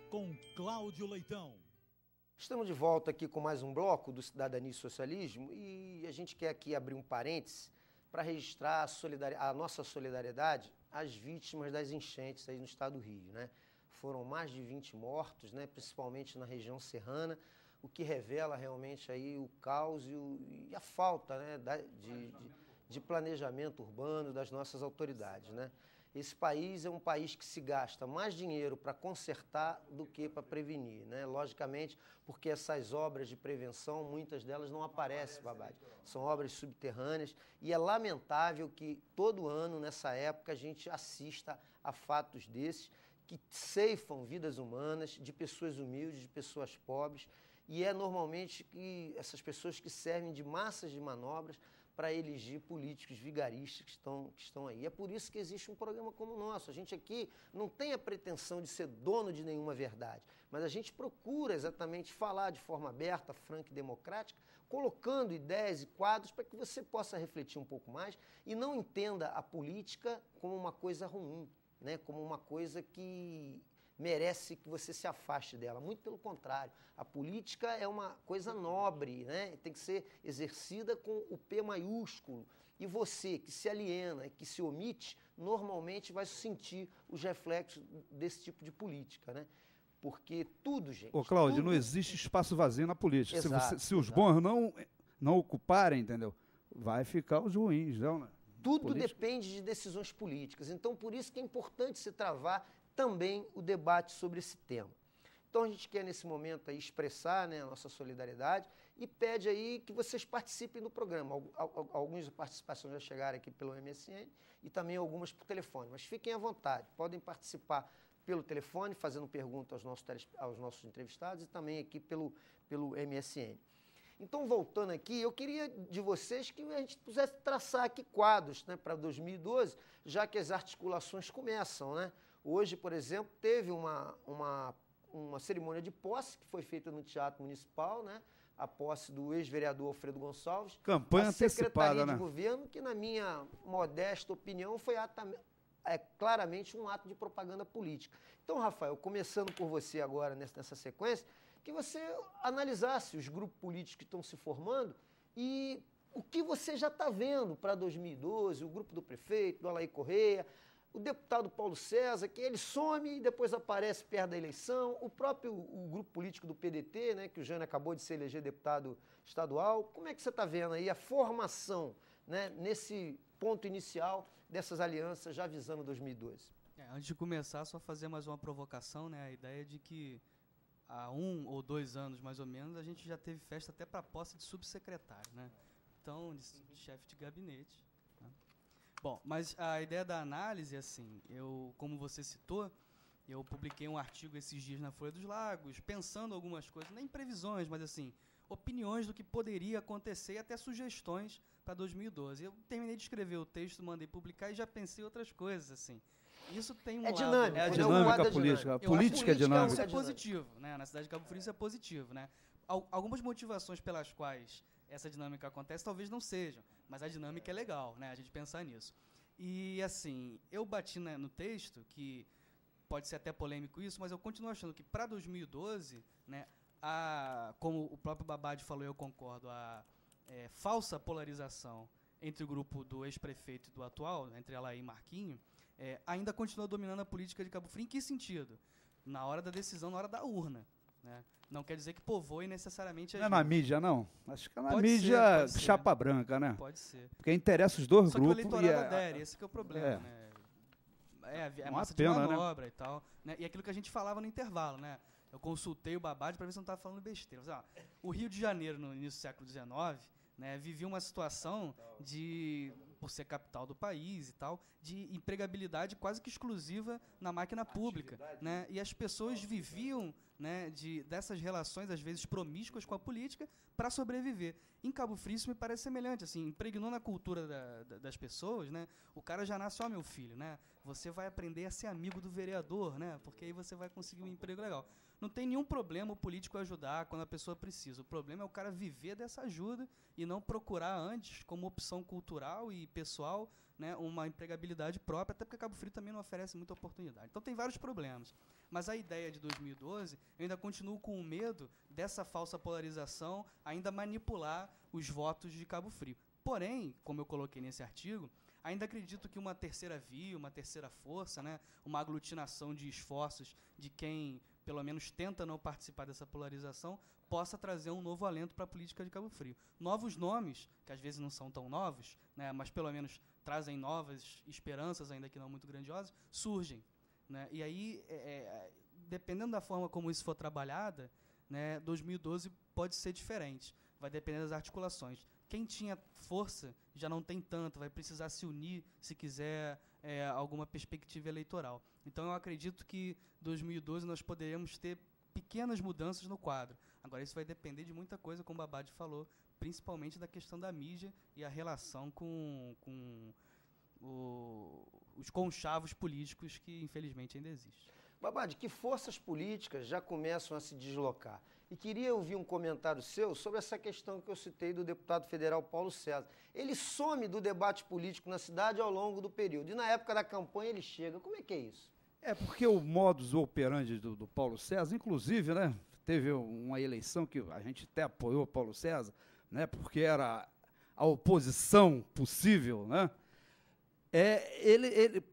com Cláudio Leitão. Estamos de volta aqui com mais um bloco do Cidadania e Socialismo e a gente quer aqui abrir um parênteses para registrar a nossa solidariedade às vítimas das enchentes aí no estado do Rio, né? Foram mais de 20 mortos, né? Principalmente na região serrana, o que revela realmente aí o caos e a falta, né? de planejamento urbano das nossas autoridades, né? Esse país é um país que se gasta mais dinheiro para consertar do que para prevenir, né? Logicamente, porque essas obras de prevenção, muitas delas não aparecem, Babad. São obras subterrâneas e é lamentável que todo ano, nessa época, a gente assista a fatos desses que ceifam vidas humanas de pessoas humildes, de pessoas pobres, e é normalmente que essas pessoas que servem de massas de manobras para eleger políticos vigaristas que estão aí. É por isso que existe um programa como o nosso. A gente aqui não tem a pretensão de ser dono de nenhuma verdade, mas a gente procura exatamente falar de forma aberta, franca e democrática, colocando ideias e quadros para que você possa refletir um pouco mais e não entenda a política como uma coisa ruim, né? Como uma coisa que merece que você se afaste dela. Muito pelo contrário, a política é uma coisa nobre, né? Tem que ser exercida com o P maiúsculo. E você que se aliena e que se omite, normalmente vai sentir os reflexos desse tipo de política, né? Porque tudo, gente... Ô, Cláudio, tudo... não existe espaço vazio na política. Exato, se os bons não ocuparem, entendeu? Vai ficar os ruins, não? Tudo depende de decisões políticas. Então, por isso que é importante se travar também o debate sobre esse tema. Então, a gente quer, nesse momento, aí, expressar, né, a nossa solidariedade e pede aí que vocês participem do programa. Algumas participações já chegaram aqui pelo MSN e também algumas por telefone. Mas fiquem à vontade, podem participar pelo telefone, fazendo pergunta aos nossos entrevistados e também aqui pelo MSN. Então, voltando aqui, eu queria de vocês que a gente pudesse traçar aqui quadros, né, para 2012, já que as articulações começam, né? Hoje, por exemplo, teve uma cerimônia de posse que foi feita no Teatro Municipal, né? A posse do ex-vereador Alfredo Gonçalves. Campanha antecipada, Secretaria né? de Governo, que na minha modesta opinião foi claramente um ato de propaganda política. Então, Rafael, começando por você agora nessa sequência, que você analisasse os grupos políticos que estão se formando e o que você já está vendo para 2012, o grupo do prefeito, do Alair Correia, o deputado Paulo César, que ele some e depois aparece perto da eleição, o grupo político do PDT, né, que o Jânio acabou de se eleger deputado estadual. Como é que você está vendo aí a formação, né, nesse ponto inicial dessas alianças já visando 2012? Antes de começar, só fazer mais uma provocação, né, a ideia de que há 1 ou 2 anos, mais ou menos, a gente já teve festa até para a posse de subsecretário, né? Então, de chefe de gabinete. Né? Bom, mas a ideia da análise, assim, como você citou, eu publiquei um artigo esses dias na Folha dos Lagos, pensando algumas coisas, nem previsões, mas assim, opiniões do que poderia acontecer e até sugestões para 2012. Eu terminei de escrever o texto, mandei publicar e já pensei outras coisas, assim. Isso tem um lado... Dinâmico, é dinâmica política. A política é dinâmica. Isso é positivo, né? Na cidade de Cabo Frio isso é positivo, né? Algumas motivações pelas quais essa dinâmica acontece talvez não sejam, mas a dinâmica é legal, né? A gente pensar nisso. E, assim, eu bati no texto, que pode ser até polêmico isso, mas eu continuo achando que para 2012, né, como o próprio Babad falou, eu concordo, a falsa polarização entre o grupo do ex-prefeito e do atual, entre Alair e Marquinho, ainda continua dominando a política de Cabo Frio. Em que sentido? Na hora da decisão, na hora da urna. Né? Não quer dizer que povoe necessariamente... Não é na mídia, não? Acho que é na pode mídia ser. chapa branca, né? Pode ser. Porque interessa os dois Só grupos. Que o eleitorado adere, esse que é o problema, né? É massa de manobra, né? E tal. Né? E aquilo que a gente falava no intervalo, né? Eu consultei o Babad para ver se não estava falando besteira. Mas, o Rio de Janeiro, no início do século XIX, né, vivia uma situação por ser capital do país e tal, de empregabilidade quase que exclusiva na máquina pública, né? E as pessoas viviam, né, dessas relações, às vezes promíscuas com a política, para sobreviver. Em Cabo Frio isso me parece semelhante, assim, impregnou na cultura das pessoas, né? O cara já nasce, meu filho, né? Você vai aprender a ser amigo do vereador, né? Porque aí você vai conseguir um emprego legal. Não tem nenhum problema o político ajudar quando a pessoa precisa. O problema é o cara viver dessa ajuda e não procurar antes, como opção cultural e pessoal, né, uma empregabilidade própria, até porque Cabo Frio também não oferece muita oportunidade. Então tem vários problemas. Mas a ideia de 2012, eu ainda continuo com o medo dessa falsa polarização ainda manipular os votos de Cabo Frio. Porém, como eu coloquei nesse artigo, ainda acredito que uma terceira via, uma terceira força, né, uma aglutinação de esforços de quem, pelo menos, tenta não participar dessa polarização, possa trazer um novo alento para a política de Cabo Frio. Novos nomes, que às vezes não são tão novos, né, mas pelo menos trazem novas esperanças, ainda que não muito grandiosas, surgem. Né? E aí, dependendo da forma como isso for trabalhada, né, 2012 pode ser diferente. Vai depender das articulações. Quem tinha força já não tem tanto, vai precisar se unir se quiser alguma perspectiva eleitoral. Então, eu acredito que 2012 nós poderemos ter pequenas mudanças no quadro. Agora, isso vai depender de muita coisa, como o Babad falou, principalmente da questão da mídia e a relação com os conchavos políticos que, infelizmente, ainda existem. Babad, que forças políticas já começam a se deslocar? E queria ouvir um comentário seu sobre essa questão que eu citei do deputado federal Paulo César. Ele some do debate político na cidade ao longo do período. E na época da campanha ele chega. Como é que é isso? É porque o modus operandi do Paulo César, inclusive, né, teve uma eleição que a gente até apoiou o Paulo César, né, porque era a oposição possível, né? Ele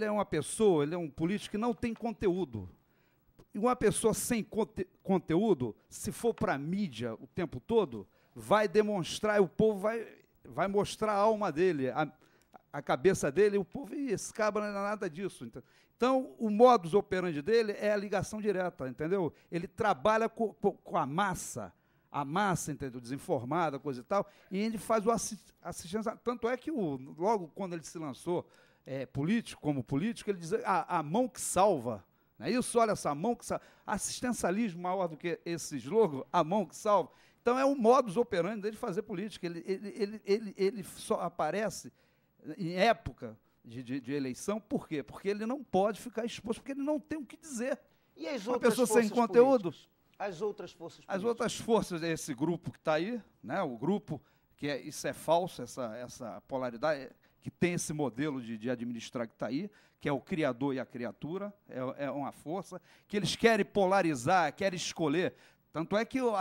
é uma pessoa, ele é um político que não tem conteúdo. E uma pessoa sem conteúdo, se for para a mídia o tempo todo, vai demonstrar, o povo vai mostrar a alma dele, a cabeça dele, e o povo, esse cabra não é nada disso. Então, o modus operandi dele é a ligação direta, entendeu? Ele trabalha com a massa, entendeu? Desinformada, coisa e tal, e ele faz o assistência. Tanto é que, logo quando ele se lançou como político, ele diz a mão que salva. Não é isso? Olha só, a mão que salva. Assistencialismo maior do que esse slogan, a mão que salva. Então, é o modus operandi dele fazer política. Ele só aparece em época de eleição. Por quê? Porque ele não pode ficar exposto, porque ele não tem o que dizer. E as uma outras pessoa forças sem conteúdo. Políticas? As outras forças políticas. As outras forças, esse grupo que está aí, né, o grupo, isso é falso, essa polaridade, que tem esse modelo de administrar que está aí, que é o criador e a criatura, é uma força, que eles querem polarizar, querem escolher. Tanto é que o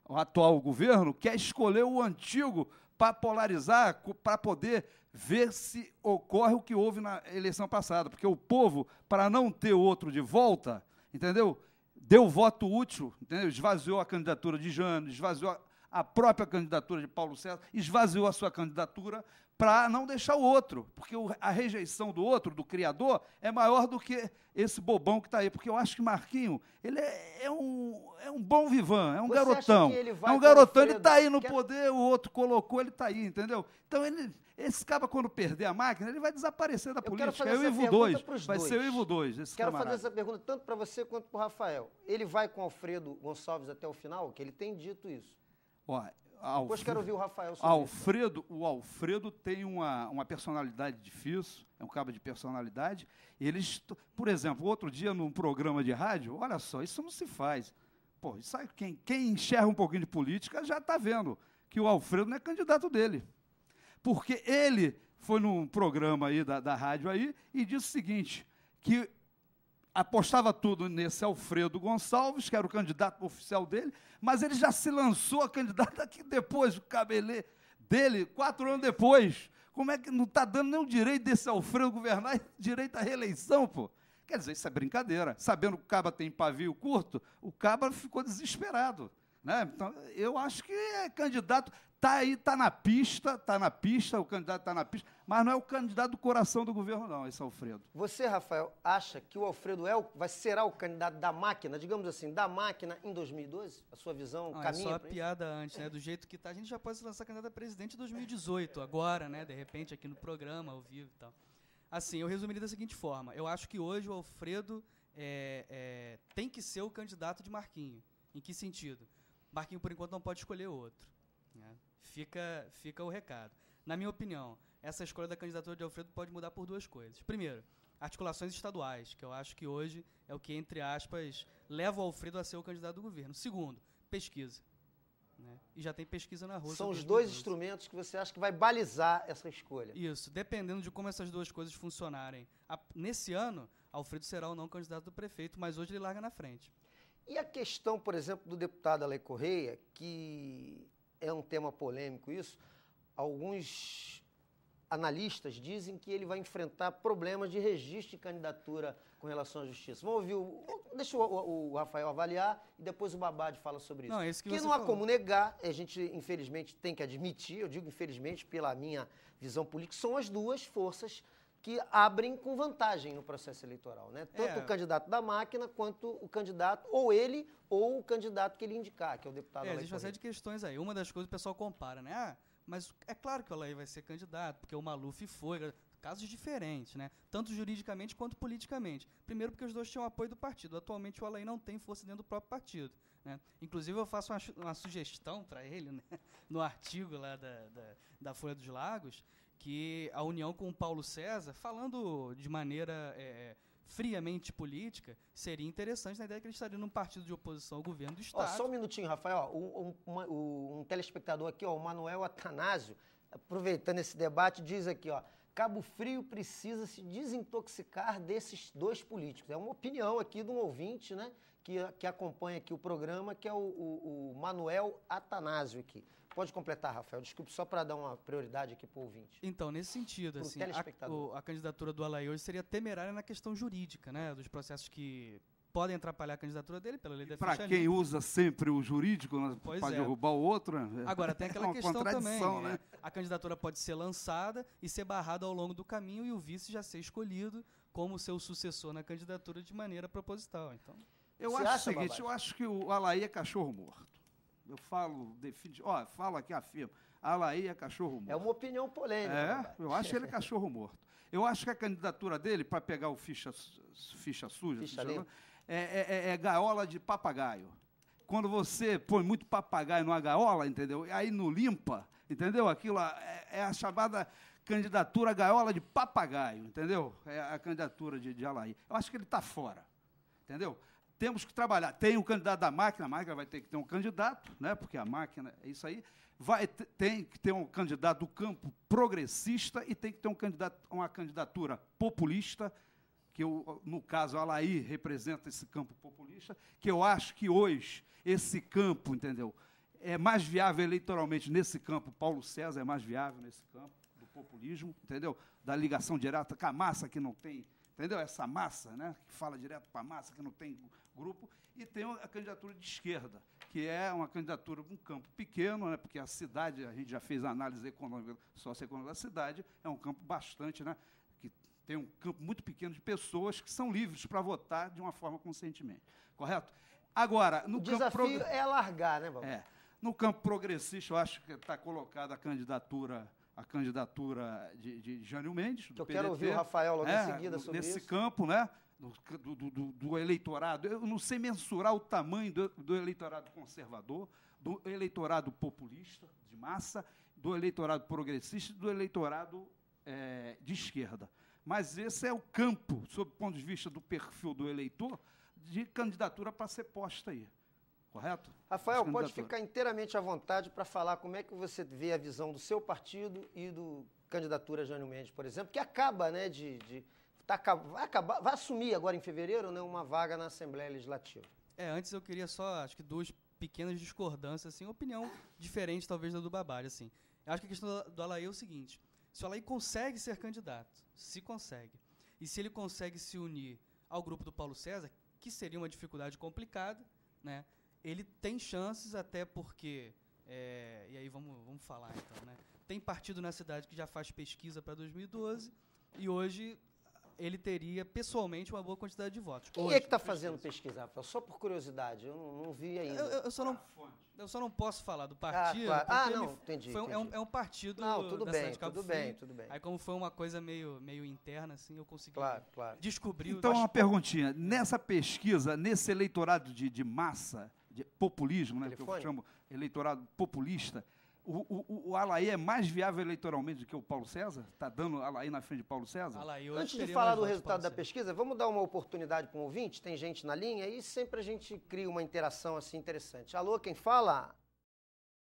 atual governo quer escolher o antigo para polarizar, para poder ver se ocorre o que houve na eleição passada. Porque o povo, para não ter o outro de volta, entendeu? Deu voto útil, entendeu? Esvaziou a candidatura de Jânio, esvaziou a própria candidatura de Paulo César, esvaziou a sua candidatura para não deixar o outro, porque a rejeição do outro, do criador, é maior do que esse bobão que está aí, porque eu acho que Marquinho, ele é um bom vivan, é um garotão, ele está aí no poder, o outro colocou, ele está aí, entendeu? Então, esse cara, quando perder a máquina, ele vai desaparecer da política, é o Ivo 2, vai ser o Ivo 2, esse Quero fazer essa pergunta tanto para você quanto para o Rafael. Ele vai com Alfredo Gonçalves até o final? Que ele tem dito isso. Depois quero ouvir o Rafael sobre isso. O Alfredo tem uma personalidade difícil, é um cabo de personalidade. Eles, por exemplo, outro dia num programa de rádio, olha só, isso não se faz. Pô, sabe, quem enxerga um pouquinho de política já está vendo que o Alfredo não é candidato dele. Porque ele foi num programa aí da rádio aí e disse o seguinte, que apostava tudo nesse Alfredo Gonçalves, que era o candidato oficial dele, mas ele já se lançou a candidata aqui depois, o cabelê dele, 4 anos depois. Como é que não está dando nem o direito desse Alfredo governar, direito à reeleição, pô? Quer dizer, isso é brincadeira. Sabendo que o Caba tem pavio curto, o Caba ficou desesperado. Né? Então, eu acho que é candidato, está aí, está na pista, o candidato está na pista, mas não é o candidato do coração do governo, não, esse Alfredo. Você, Rafael, acha que o Alfredo será o candidato da máquina, digamos assim, da máquina em 2012? A sua visão caminha? É só a piada antes, né? Do jeito que está, a gente já pode se lançar candidato a presidente em 2018, agora, né? De repente, aqui no programa, ao vivo e tal. Assim, eu resumiria da seguinte forma, eu acho que hoje o Alfredo tem que ser o candidato de Marquinho. Em que sentido? Marquinho, por enquanto, não pode escolher outro. Né? Fica o recado. Na minha opinião, essa escolha da candidatura de Alfredo pode mudar por 2 coisas. Primeiro, articulações estaduais, que eu acho que hoje é o que, entre aspas, leva o Alfredo a ser o candidato do governo. Segundo, pesquisa. né? E já tem pesquisa na rua. São os dois instrumentos que você acha que vai balizar essa escolha. Isso, dependendo de como essas duas coisas funcionarem. Nesse ano, Alfredo será ou não candidato do prefeito, mas hoje ele larga na frente. E a questão, por exemplo, do deputado Alay Correia, que é um tema polêmico isso, alguns analistas dizem que ele vai enfrentar problemas de registro de candidatura com relação à justiça. Vamos ouvir, deixa o Rafael avaliar e depois o Babad fala sobre isso. Não, esse que Porque você não há falou. como negar, a gente infelizmente tem que admitir, eu digo infelizmente pela minha visão política, são as duas forças que abrem com vantagem no processo eleitoral, né? Tanto o candidato da máquina quanto o candidato, ou ele, ou o candidato que ele indicar, que é o deputado Alay Correia. Existe uma série de questões aí. Uma das coisas que o pessoal compara, né? Mas é claro que o Alay vai ser candidato, porque o Maluf foi. Casos diferentes, né? Tanto juridicamente quanto politicamente. Primeiro porque os dois tinham apoio do partido. Atualmente o Alay não tem força dentro do próprio partido, né? Inclusive eu faço uma sugestão para ele, né? No artigo lá da Folha dos Lagos, que a união com o Paulo César, falando de maneira friamente política, seria interessante na ideia que ele estaria num partido de oposição ao governo do Estado. Só um minutinho, Rafael. Um telespectador aqui, o Manuel Atanásio, aproveitando esse debate, diz aqui, Cabo Frio precisa se desintoxicar desses dois políticos. É uma opinião aqui de um ouvinte, né, que acompanha aqui o programa, que é o Manuel Atanásio aqui. Pode completar, Rafael. Desculpe, só para dar uma prioridade aqui para o ouvinte. Então, nesse sentido, assim, a candidatura do Alay hoje seria temerária na questão jurídica, né, dos processos que podem atrapalhar a candidatura dele pela lei da ficha limpa. Para quem usa sempre o jurídico para derrubar o outro... Agora, tem aquela questão também, né? A candidatura pode ser lançada e ser barrada ao longo do caminho e o vice já ser escolhido como seu sucessor na candidatura de maneira proposital. Então, eu acho o seguinte, eu acho que o Alay é cachorro morto. Eu falo, falo aqui, afirmo, Alay é cachorro morto. É uma opinião polêmica. Eu acho ele cachorro morto. Eu acho que a candidatura dele, para pegar o ficha suja, é gaiola de papagaio. Quando você põe muito papagaio numa gaiola, entendeu? Aí não limpa, entendeu? Aquilo é a chamada candidatura gaiola de papagaio, entendeu? É a candidatura de Alay. Eu acho que ele está fora, entendeu? Temos que trabalhar. Tem um candidato da máquina, a máquina vai ter que ter um candidato, né? Porque a máquina é isso aí. Tem que ter um candidato do campo progressista e tem que ter uma candidatura populista, que no caso a Alay representa esse campo populista, que eu acho que hoje esse campo, entendeu, é mais viável eleitoralmente nesse campo. Paulo César é mais viável nesse campo do populismo, entendeu? Da ligação direta com a massa que não tem, entendeu? Essa massa, né, que fala direto para a massa, que não tem grupo, e tem a candidatura de esquerda, que é uma candidatura de um campo pequeno, né, porque a cidade, a gente já fez a análise econômica, socioeconômica da cidade, é um campo bastante, né, que tem um campo muito pequeno de pessoas que são livres para votar de uma forma conscientemente, correto? Agora, no campo... O desafio é alargar, né, Babad? No campo progressista, eu acho que está colocada a candidatura de Jânio Mendes, do eu PDT, quero ouvir o Rafael logo em seguida sobre nesse isso. campo, né, do eleitorado. Eu não sei mensurar o tamanho do eleitorado conservador, do eleitorado populista, de massa, do eleitorado progressista e do eleitorado de esquerda. Mas esse é o campo, sob o ponto de vista do perfil do eleitor, de candidatura para ser posta aí. Correto? Rafael, pode ficar inteiramente à vontade para falar como é que você vê a visão do seu partido e do candidatura Jânio Mendes, por exemplo, que acaba, né, vai assumir agora em fevereiro, né, uma vaga na Assembleia Legislativa. Antes eu queria só, acho que duas pequenas discordâncias, assim, opinião diferente talvez da do Babad, assim. Eu acho que a questão do Alay é o seguinte: se o Alay consegue ser candidato, se consegue, e se ele consegue se unir ao grupo do Paulo César, que seria uma dificuldade complicada, né? Ele tem chances, até porque, e aí vamos falar então, né? Tem partido na cidade que já faz pesquisa para 2012 e hoje ele teria pessoalmente uma boa quantidade de votos. Quem é que está fazendo pesquisa, Rafael? Só por curiosidade, eu não vi ainda. Eu só não posso falar do partido. Claro. Entendi. É um partido da cidade de Cabo Frio. Tudo bem. Aí como foi uma coisa meio interna, assim, eu consegui descobrir... Então, uma perguntinha. Nessa pesquisa, nesse eleitorado de massa, de populismo, né, que eu chamo eleitorado populista, o Alay é mais viável eleitoralmente do que o Paulo César? Está dando Alay na frente de Paulo César? Antes de falar do resultado da pesquisa, vamos dar uma oportunidade para um ouvinte? Tem gente na linha e sempre a gente cria uma interação assim interessante. Alô, quem fala?